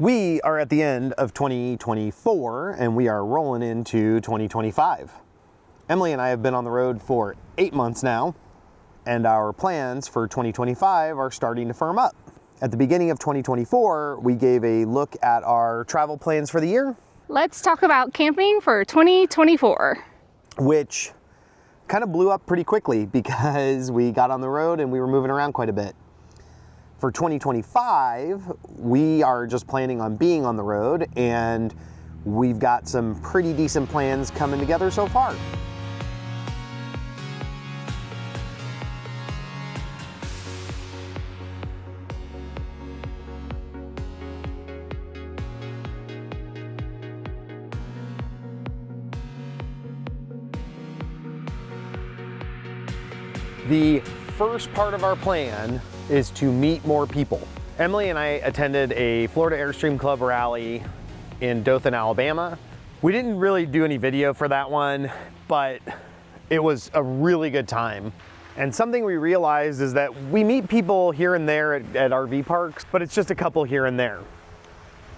We are at the end of 2024 and we are rolling into 2025. Emily and I have been on the road for 8 months now, and our plans for 2025 are starting to firm up. At the beginning of 2024, we gave a look at our travel plans for the year. Let's talk about camping for 2024. Which kind of blew up pretty quickly because we got on the road and we were moving around quite a bit. For 2025, we are just planning on being on the road, and we've got some pretty decent plans coming together so far. The first part of our plan is to meet more people. Emily and I attended a Florida Airstream Club rally in Dothan, Alabama. We didn't really do any video for that one, but it was a really good time. And something we realized is that we meet people here and there at RV parks, but it's just a couple here and there.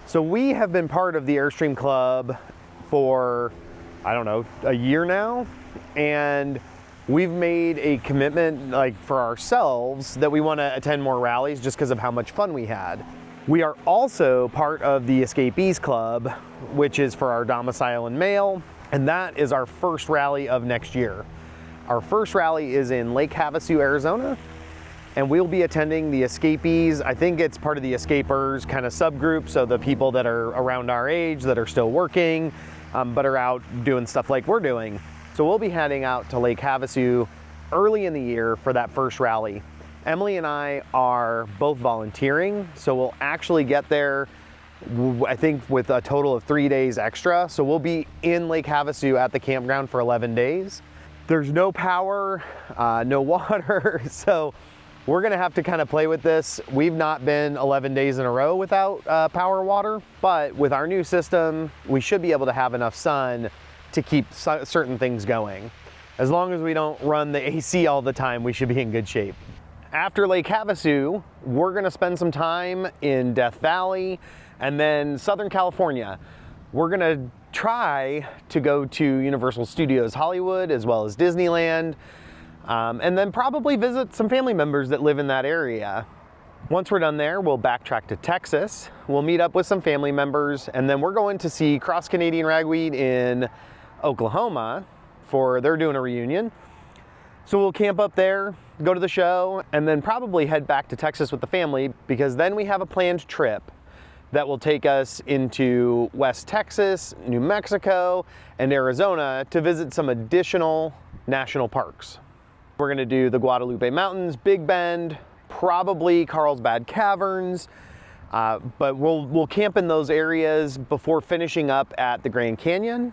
So we have been part of the Airstream Club for, I don't know, a year now, and we've made a commitment, like, for ourselves that we want to attend more rallies just because of how much fun we had. We are also part of the Escapers Club, which is for our domicile and male, and that is our first rally of next year. Our first rally is in Lake Havasu, Arizona, and we'll be attending the Escapes. I think it's part of the Xscapers kind of subgroup, so the people that are around our age that are still working, but are out doing stuff like we're doing. So we'll be heading out to Lake Havasu early in the year for that first rally. Emily and I are both volunteering, so we'll actually get there, I think, with a total of 3 days extra. So we'll be in Lake Havasu at the campground for 11 days. There's no power, no water, so we're gonna have to kind of play with this. We've not been 11 days in a row without power or water, but with our new system, we should be able to have enough sun to keep certain things going. As long as we don't run the AC all the time, we should be in good shape. After Lake Havasu, we're gonna spend some time in Death Valley and then Southern California. We're gonna try to go to Universal Studios Hollywood as well as Disneyland, and then probably visit some family members that live in that area. Once we're done there, we'll backtrack to Texas. We'll meet up with some family members, and then we're going to see Cross Canadian Ragweed in Oklahoma they're doing a reunion. So we'll camp up there, go to the show, and then probably head back to Texas with the family, because then we have a planned trip that will take us into West Texas, New Mexico, and Arizona to visit some additional national parks. We're gonna do the Guadalupe Mountains, Big Bend, probably Carlsbad Caverns, but we'll camp in those areas before finishing up at the Grand Canyon.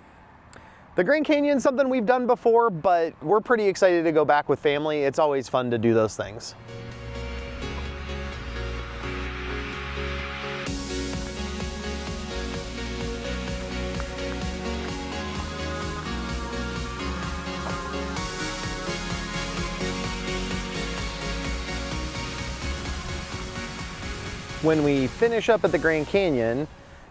The Grand Canyon is something we've done before, but we're pretty excited to go back with family. It's always fun to do those things. When we finish up at the Grand Canyon,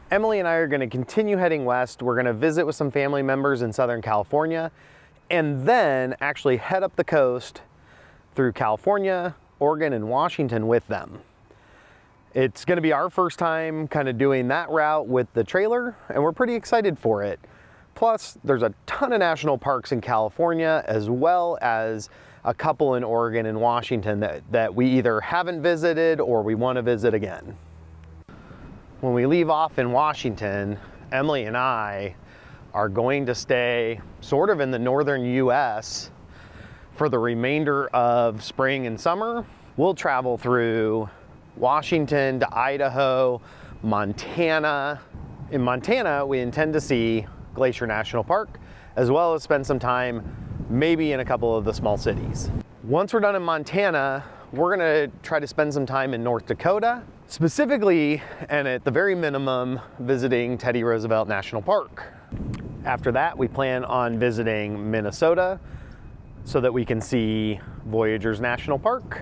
Emily and I are gonna continue heading west. We're gonna visit with some family members in Southern California, and then actually head up the coast through California, Oregon, and Washington with them. It's gonna be our first time kind of doing that route with the trailer, and we're pretty excited for it. Plus, there's a ton of national parks in California, as well as a couple in Oregon and Washington that we either haven't visited or we wanna visit again. When we leave off in Washington, Emily and I are going to stay sort of in the northern US for the remainder of spring and summer. We'll travel through Washington to Idaho, Montana. In Montana, we intend to see Glacier National Park, as well as spend some time maybe in a couple of the small cities. Once we're done in Montana, we're gonna try to spend some time in North Dakota, specifically, and at the very minimum, visiting Teddy Roosevelt National Park. After that, we plan on visiting Minnesota so that we can see Voyageurs National Park.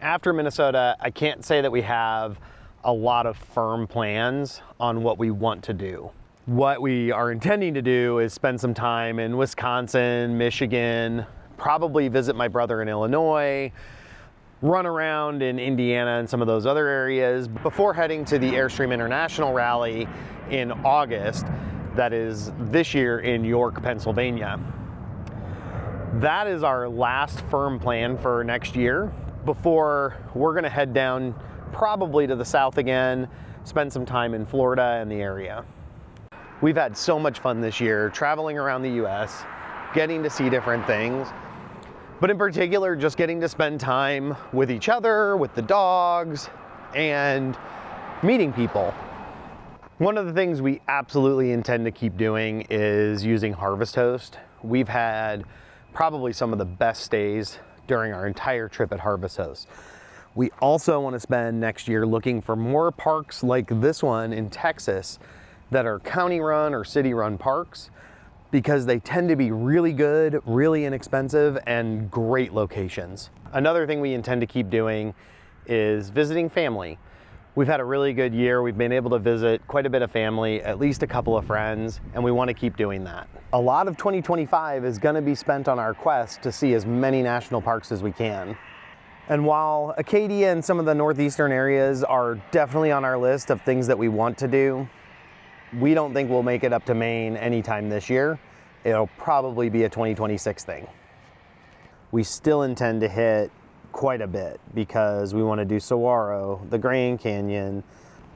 After Minnesota, I can't say that we have a lot of firm plans on what we want to do. What we are intending to do is spend some time in Wisconsin, Michigan, probably visit my brother in Illinois, run around in Indiana and some of those other areas before heading to the Airstream International Rally in August. That is this year in York, Pennsylvania. That is our last firm plan for next year before we're gonna head down probably to the south again, spend some time in Florida and the area. We've had so much fun this year traveling around the US, getting to see different things, but in particular just getting to spend time with each other, with the dogs, and meeting people. One of the things we absolutely intend to keep doing is using Harvest Host. We've had probably some of the best stays during our entire trip at Harvest Host. We also want to spend next year looking for more parks like this one in Texas that are county run or city run parks, because they tend to be really good, really inexpensive, and great locations. Another thing we intend to keep doing is visiting family. We've had a really good year. We've been able to visit quite a bit of family, at least a couple of friends, and we want to keep doing that. A lot of 2025 is going to be spent on our quest to see as many national parks as we can. And while Acadia and some of the northeastern areas are definitely on our list of things that we want to do, we don't think we'll make it up to Maine anytime this year. It'll probably be a 2026 thing. We still intend to hit quite a bit because we want to do Saguaro, the Grand Canyon,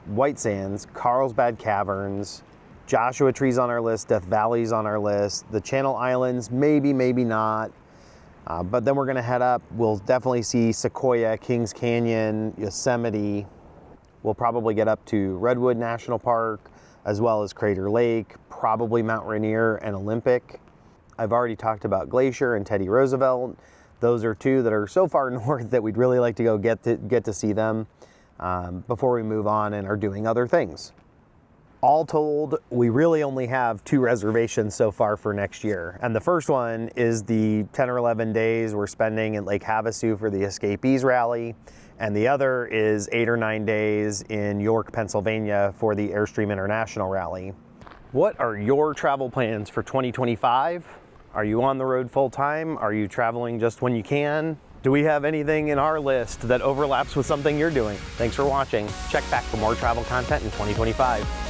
White Sands, Carlsbad Caverns, Joshua Tree's on our list, Death Valley's on our list, the Channel Islands, maybe, maybe not. But then we're going to head up. We'll definitely see Sequoia, Kings Canyon, Yosemite. We'll probably get up to Redwood National Park, as well as Crater Lake, probably Mount Rainier and Olympic. I've already talked about Glacier and Teddy Roosevelt. Those are two that are so far north that we'd really like to go get to see them before we move on and are doing other things. All told, we really only have 2 reservations so far for next year. And the first one is the 10 or 11 days we're spending at Lake Havasu for the Escapees Rally. And the other is 8 or 9 days in York, Pennsylvania for the Airstream International Rally. What are your travel plans for 2025? Are you on the road full time? Are you traveling just when you can? Do we have anything in our list that overlaps with something you're doing? Thanks for watching. Check back for more travel content in 2025.